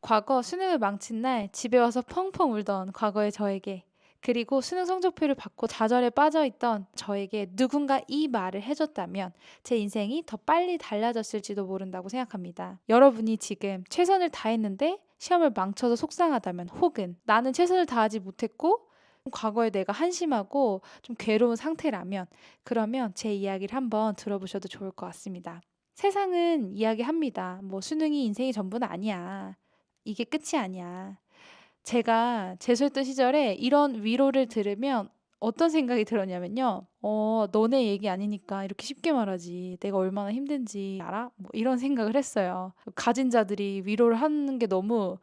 과거 수능을 망친 날 집에 와서 펑펑 울던 과거의 저에게, 그리고 수능 성적표를 받고 좌절에 빠져있던 저에게 누군가 이 말을 해줬다면 제 인생이 더 빨리 달라졌을지도 모른다고 생각합니다. 여러분이 지금 최선을 다했는데 시험을 망쳐서 속상하다면, 혹은 나는 최선을 다하지 못했고 과거에 내가 한심하고 좀 괴로운 상태라면, 그러면 제 이야기를 한번 들어보셔도 좋을 것 같습니다. 세상은 이야기합니다. 뭐 수능이 인생의 전부는 아니야. 이게 끝이 아니야. 제가 재수했던 시절에 이런 위로를 들으면 어떤 생각이 들었냐면요. 너네 얘기 아니니까 이렇게 쉽게 말하지. 내가 얼마나 힘든지 알아? 뭐 이런 생각을 했어요. 가진 자들이 위로를 하는 게 너무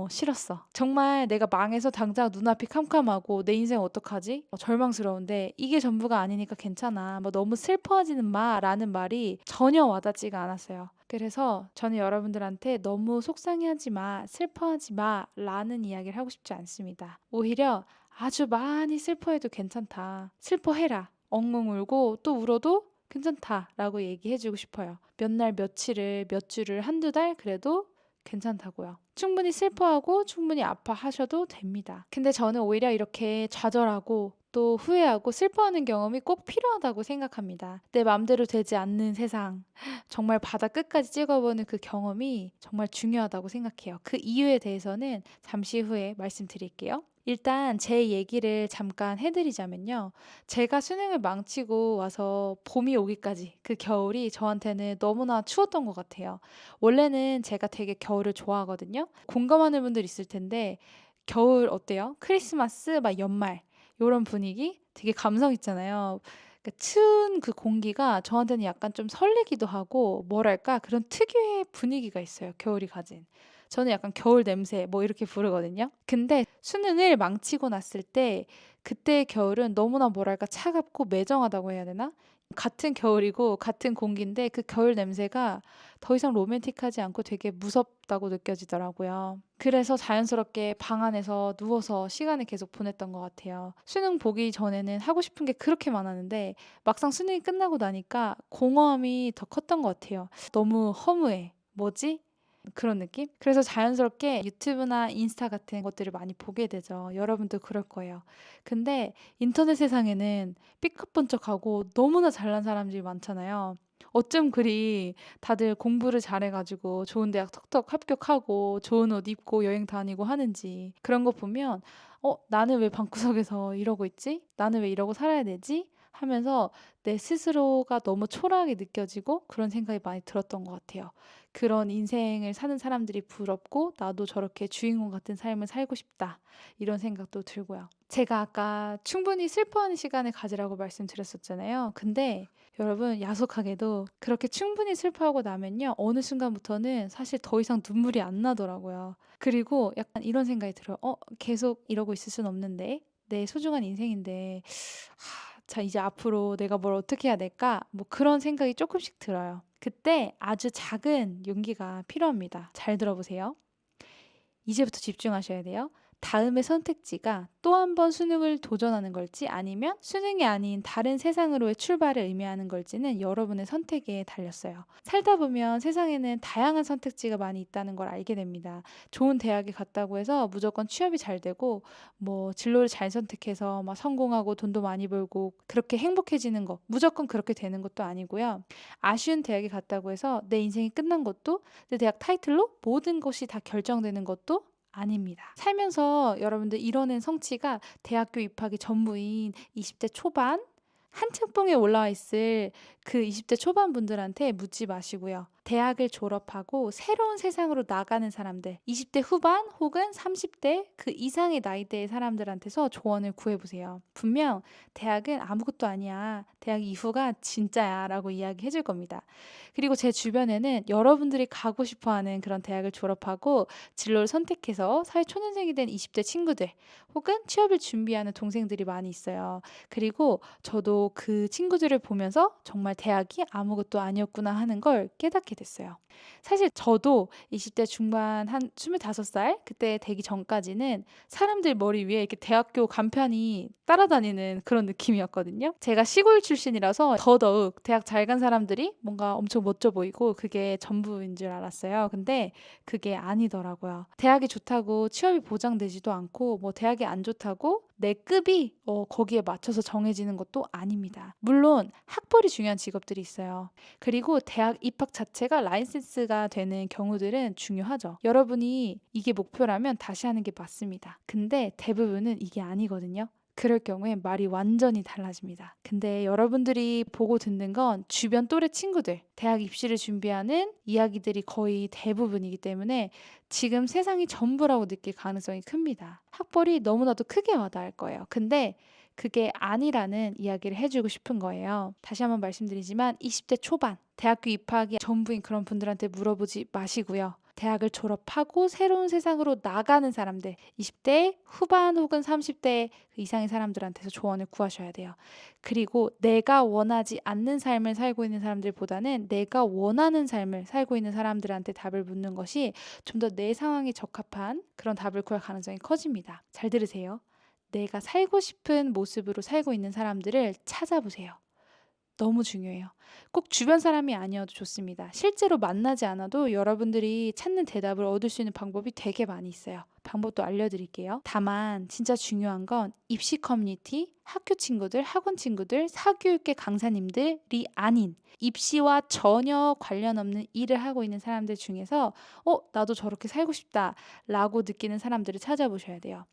싫었어. 정말 내가 망해서 당장 눈앞이 캄캄하고 내 인생 어떡하지? 절망스러운데 이게 전부가 아니니까 괜찮아. 뭐 너무 슬퍼하지는 마 라는 말이 전혀 와닿지가 않았어요. 그래서 저는 여러분들한테 너무 속상해하지 마, 슬퍼하지 마 라는 이야기를 하고 싶지 않습니다. 오히려 아주 많이 슬퍼해도 괜찮다. 슬퍼해라. 엉엉 울고 또 울어도 괜찮다 라고 얘기해주고 싶어요. 몇 날 며칠을, 몇 주를, 한두 달 그래도 괜찮다고요. 충분히 슬퍼하고 충분히 아파하셔도 됩니다. 근데 저는 오히려 이렇게 좌절하고 또 후회하고 슬퍼하는 경험이 꼭 필요하다고 생각합니다. 내 맘대로 되지 않는 세상, 정말 바다 끝까지 찍어보는 그 경험이 정말 중요하다고 생각해요. 그 이유에 대해서는 잠시 후에 말씀드릴게요. 일단 제 얘기를 잠깐 해드리자면요. 제가 수능을 망치고 와서 봄이 오기까지 그 겨울이 저한테는 너무나 추웠던 것 같아요. 원래는 제가 되게 겨울을 좋아하거든요. 공감하는 분들 있을 텐데, 겨울 어때요? 크리스마스, 막 연말 요런 분위기 되게 감성 있잖아요. 그러니까 추운 그 공기가 저한테는 약간 좀 설레기도 하고, 뭐랄까 그런 특유의 분위기가 있어요, 겨울이 가진. 저는 약간 겨울 냄새 뭐 이렇게 부르거든요. 근데 수능을 망치고 났을 때 그때의 겨울은 너무나 뭐랄까 차갑고 매정하다고 해야 되나? 같은 겨울이고 같은 공기인데 그 겨울 냄새가 더 이상 로맨틱하지 않고 되게 무섭다고 느껴지더라고요. 그래서 자연스럽게 방 안에서 누워서 시간을 계속 보냈던 것 같아요. 수능 보기 전에는 하고 싶은 게 그렇게 많았는데 막상 수능이 끝나고 나니까 공허함이 더 컸던 것 같아요. 너무 허무해. 뭐지? 그런 느낌? 그래서 자연스럽게 유튜브나 인스타 같은 것들을 많이 보게 되죠. 여러분도 그럴 거예요. 근데 인터넷 세상에는 삐까뻔쩍하고 너무나 잘난 사람들이 많잖아요. 어쩜 그리 다들 공부를 잘해가지고 좋은 대학 턱턱 합격하고 좋은 옷 입고 여행 다니고 하는지, 그런 거 보면 나는 왜 방구석에서 이러고 있지? 나는 왜 이러고 살아야 되지? 하면서 내 스스로가 너무 초라하게 느껴지고 그런 생각이 많이 들었던 것 같아요. 그런 인생을 사는 사람들이 부럽고 나도 저렇게 주인공 같은 삶을 살고 싶다. 이런 생각도 들고요. 제가 아까 충분히 슬퍼하는 시간을 가지라고 말씀드렸었잖아요. 근데 여러분, 야속하게도 그렇게 충분히 슬퍼하고 나면요, 어느 순간부터는 사실 더 이상 눈물이 안 나더라고요. 그리고 약간 이런 생각이 들어요. 계속 이러고 있을 순 없는데. 내 소중한 인생인데, 자, 이제 앞으로 내가 뭘 어떻게 해야 될까? 뭐 그런 생각이 조금씩 들어요. 그때 아주 작은 용기가 필요합니다. 잘 들어보세요. 이제부터 집중하셔야 돼요. 다음의 선택지가 또 한 번 수능을 도전하는 걸지, 아니면 수능이 아닌 다른 세상으로의 출발을 의미하는 걸지는 여러분의 선택에 달렸어요. 살다 보면 세상에는 다양한 선택지가 많이 있다는 걸 알게 됩니다. 좋은 대학에 갔다고 해서 무조건 취업이 잘 되고, 뭐 진로를 잘 선택해서 막 성공하고 돈도 많이 벌고 그렇게 행복해지는 거, 무조건 그렇게 되는 것도 아니고요. 아쉬운 대학에 갔다고 해서 내 인생이 끝난 것도, 내 대학 타이틀로 모든 것이 다 결정되는 것도 아닙니다. 살면서 여러분들 이뤄낸 성취가 대학교 입학이 전부인 20대 초반, 한창 뽕에 올라와 있을 그 20대 초반 분들한테 묻지 마시고요. 대학을 졸업하고 새로운 세상으로 나가는 사람들, 20대 후반 혹은 30대 그 이상의 나이대의 사람들한테서 조언을 구해보세요. 분명 대학은 아무것도 아니야, 대학 이후가 진짜야 라고 이야기해 줄 겁니다. 그리고 제 주변에는 여러분들이 가고 싶어하는 그런 대학을 졸업하고 진로를 선택해서 사회 초년생이 된 20대 친구들 혹은 취업을 준비하는 동생들이 많이 있어요. 그리고 저도 그 친구들을 보면서 정말 대학이 아무것도 아니었구나 하는 걸 깨닫게 않게 됐어요. 사실 저도 20대 중반 한 25살 그때 되기 전까지는 사람들 머리 위에 이렇게 대학교 간판이 따라다니는 그런 느낌이었거든요. 제가 시골 출신이라서 더더욱 대학 잘 간 사람들이 뭔가 엄청 멋져 보이고 그게 전부인 줄 알았어요. 근데 그게 아니더라고요. 대학이 좋다고 취업이 보장되지도 않고 뭐 대학이 안 좋다고 내 급이 거기에 맞춰서 정해지는 것도 아닙니다. 물론 학벌이 중요한 직업들이 있어요. 그리고 대학 입학 자체가 라이센스가 되는 경우들은 중요하죠. 여러분이 이게 목표라면 다시 하는 게 맞습니다. 근데 대부분은 이게 아니거든요. 그럴 경우에 말이 완전히 달라집니다. 근데 여러분들이 보고 듣는 건 주변 또래 친구들, 대학 입시를 준비하는 이야기들이 거의 대부분이기 때문에 지금 세상이 전부라고 느낄 가능성이 큽니다. 학벌이 너무나도 크게 와닿을 거예요. 근데 그게 아니라는 이야기를 해주고 싶은 거예요. 다시 한번 말씀드리지만 20대 초반, 대학교 입학이 전부인 그런 분들한테 물어보지 마시고요. 대학을 졸업하고 새로운 세상으로 나가는 사람들, 20대 후반 혹은 30대 이상의 사람들한테서 조언을 구하셔야 돼요. 그리고 내가 원하지 않는 삶을 살고 있는 사람들보다는 내가 원하는 삶을 살고 있는 사람들한테 답을 묻는 것이 좀 더 내 상황에 적합한 그런 답을 구할 가능성이 커집니다. 잘 들으세요. 내가 살고 싶은 모습으로 살고 있는 사람들을 찾아보세요. 너무 중요해요. 꼭 주변 사람이 아니어도 좋습니다. 실제로 만나지 않아도 여러분들이 찾는 대답을 얻을 수 있는 방법이 되게 많이 있어요. 방법도 알려드릴게요. 다만 진짜 중요한 건 입시 커뮤니티, 학교 친구들, 학원 친구들, 사교육계 강사님들이 아닌 입시와 전혀 관련 없는 일을 하고 있는 사람들 중에서 나도 저렇게 살고 싶다 라고 느끼는 사람들을 찾아보셔야 돼요.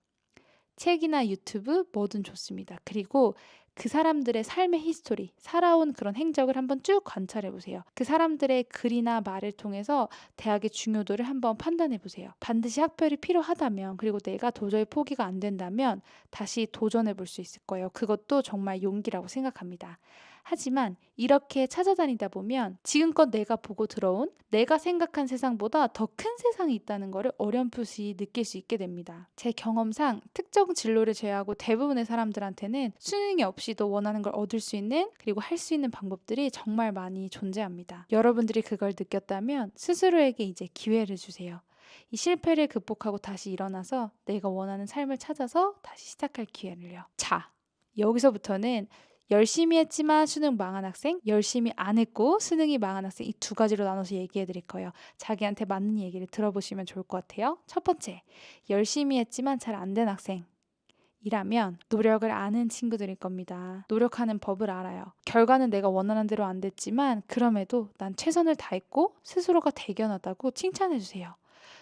책이나 유튜브 뭐든 좋습니다. 그리고 그 사람들의 삶의 히스토리, 살아온 그런 행적을 한번 쭉 관찰해 보세요. 그 사람들의 글이나 말을 통해서 대학의 중요도를 한번 판단해 보세요. 반드시 학벌이 필요하다면, 그리고 내가 도저히 포기가 안 된다면 다시 도전해 볼 수 있을 거예요. 그것도 정말 용기라고 생각합니다. 하지만 이렇게 찾아다니다 보면 지금껏 내가 보고 들어온 내가 생각한 세상보다 더 큰 세상이 있다는 것을 어렴풋이 느낄 수 있게 됩니다. 제 경험상 특정 진로를 제외하고 대부분의 사람들한테는 수능이 없이도 원하는 걸 얻을 수 있는 그리고 할 수 있는 방법들이 정말 많이 존재합니다. 여러분들이 그걸 느꼈다면 스스로에게 이제 기회를 주세요. 이 실패를 극복하고 다시 일어나서 내가 원하는 삶을 찾아서 다시 시작할 기회를요. 자, 여기서부터는 열심히 했지만 수능 망한 학생, 열심히 안 했고 수능이 망한 학생, 이 두 가지로 나눠서 얘기해 드릴 거예요. 자기한테 맞는 얘기를 들어보시면 좋을 것 같아요. 첫 번째, 열심히 했지만 잘 안 된 학생이라면 노력을 아는 친구들일 겁니다. 노력하는 법을 알아요. 결과는 내가 원하는 대로 안 됐지만 그럼에도 난 최선을 다했고 스스로가 대견하다고 칭찬해 주세요.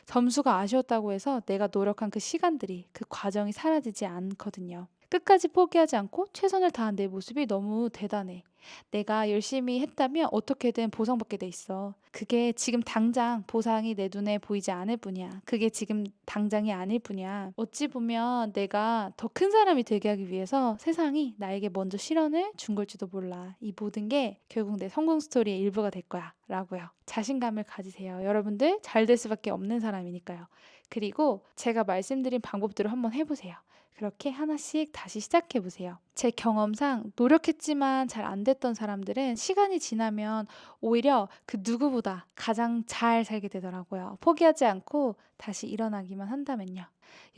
점수가 아쉬웠다고 해서 내가 노력한 그 시간들이, 그 과정이 사라지지 않거든요. 끝까지 포기하지 않고 최선을 다한 내 모습이 너무 대단해. 내가 열심히 했다면 어떻게든 보상받게 돼 있어. 그게 지금 당장 보상이 내 눈에 보이지 않을 뿐이야. 그게 지금 당장이 아닐 뿐이야. 어찌 보면 내가 더 큰 사람이 되게 하기 위해서 세상이 나에게 먼저 시련을 준 걸지도 몰라. 이 모든 게 결국 내 성공 스토리의 일부가 될 거야. 라고요. 자신감을 가지세요. 여러분들 잘 될 수밖에 없는 사람이니까요. 그리고 제가 말씀드린 방법대로 한번 해보세요. 그렇게 하나씩 다시 시작해 보세요. 제 경험상 노력했지만 잘 안 됐던 사람들은 시간이 지나면 오히려 그 누구보다 가장 잘 살게 되더라고요. 포기하지 않고 다시 일어나기만 한다면요.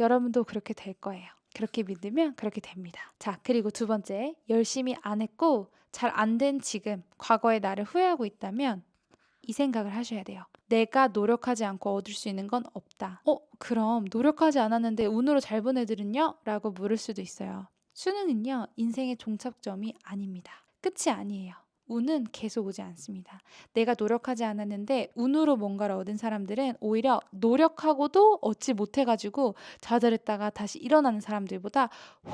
여러분도 그렇게 될 거예요. 그렇게 믿으면 그렇게 됩니다. 자, 그리고 두 번째, 열심히 안 했고 잘 안 된 지금, 과거의 나를 후회하고 있다면 이 생각을 하셔야 돼요. 내가 노력하지 않고 얻을 수 있는 건 없다. 그럼 노력하지 않았는데 운으로 잘 본 애들은요? 라고 물을 수도 있어요. 수능은요, 인생의 종착점이 아닙니다. 끝이 아니에요. 운은 계속 오지 않습니다. 내가 노력하지 않았는데 운으로 뭔가를 얻은 사람들은 오히려 노력하고도 얻지 못해가지고 좌절했다가 다시 일어나는 사람들보다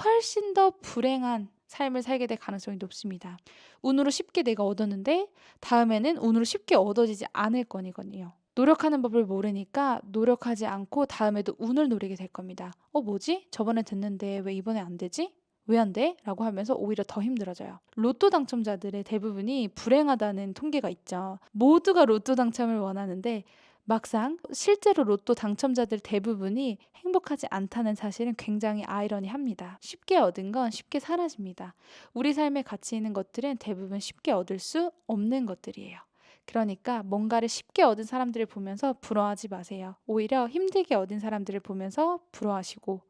훨씬 더 불행한 삶을 살게 될 가능성이 높습니다. 운으로 쉽게 내가 얻었는데 다음에는 운으로 쉽게 얻어지지 않을 거니거든요. 노력하는 법을 모르니까 노력하지 않고 다음에도 운을 노리게 될 겁니다. 뭐지? 저번에 됐는데 왜 이번에 안 되지? 왜 안 돼? 라고 하면서 오히려 더 힘들어져요. 로또 당첨자들의 대부분이 불행하다는 통계가 있죠. 모두가 로또 당첨을 원하는데 막상 실제로 로또 당첨자들 대부분이 행복하지 않다는 사실은 굉장히 아이러니합니다. 쉽게 얻은 건 쉽게 사라집니다. 우리 삶에 가치 있는 것들은 대부분 쉽게 얻을 수 없는 것들이에요. 그러니까 뭔가를 쉽게 얻은 사람들을 보면서 부러워하지 마세요. 오히려 힘들게 얻은 사람들을 보면서 부러워하시고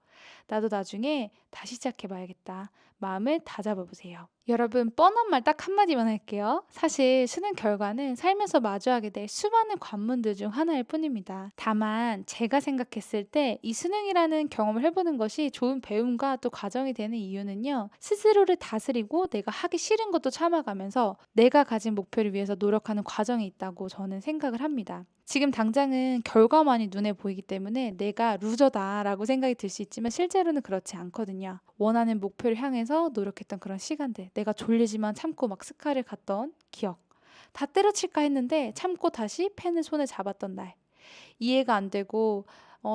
나도 나중에 다시 시작해 봐야겠다. 마음을 다잡아 보세요. 여러분, 뻔한 말 딱 한마디만 할게요. 사실 수능 결과는 살면서 마주하게 될 수많은 관문들 중 하나일 뿐입니다. 다만 제가 생각했을 때 이 수능이라는 경험을 해보는 것이 좋은 배움과 또 과정이 되는 이유는요. 스스로를 다스리고 내가 하기 싫은 것도 참아가면서 내가 가진 목표를 위해서 노력하는 과정이 있다고 저는 생각을 합니다. 지금 당장은 결과만이 눈에 보이기 때문에 내가 루저다라고 생각이 들 수 있지만 실제로는 그렇지 않거든요. 원하는 목표를 향해서 노력했던 그런 시간들, 내가 졸리지만 참고 막 스카를 갔던 기억, 다 때려칠까 했는데 참고 다시 펜을 손에 잡았던 날, 이해가 안 되고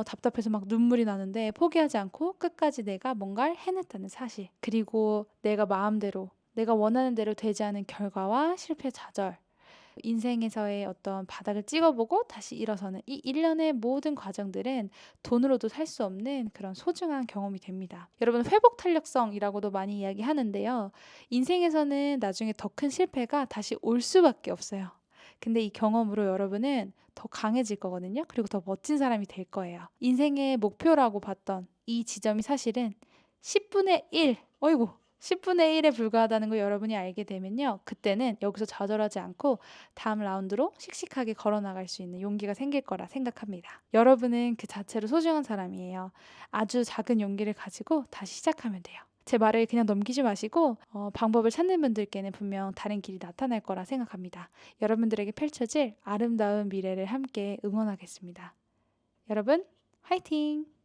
답답해서 막 눈물이 나는데 포기하지 않고 끝까지 내가 뭔가를 해냈다는 사실, 그리고 내가 마음대로 내가 원하는 대로 되지 않은 결과와 실패 좌절, 인생에서의 어떤 바닥을 찍어보고 다시 일어서는 이 일련의 모든 과정들은 돈으로도 살 수 없는 그런 소중한 경험이 됩니다. 여러분, 회복 탄력성이라고도 많이 이야기하는데요. 인생에서는 나중에 더 큰 실패가 다시 올 수밖에 없어요. 근데 이 경험으로 여러분은 더 강해질 거거든요. 그리고 더 멋진 사람이 될 거예요. 인생의 목표라고 봤던 이 지점이 사실은 10분의 1, 어이구, 10분의 1에 불과하다는 걸 여러분이 알게 되면요. 그때는 여기서 좌절하지 않고 다음 라운드로 씩씩하게 걸어나갈 수 있는 용기가 생길 거라 생각합니다. 여러분은 그 자체로 소중한 사람이에요. 아주 작은 용기를 가지고 다시 시작하면 돼요. 제 말을 그냥 넘기지 마시고 방법을 찾는 분들께는 분명 다른 길이 나타날 거라 생각합니다. 여러분들에게 펼쳐질 아름다운 미래를 함께 응원하겠습니다. 여러분, 화이팅!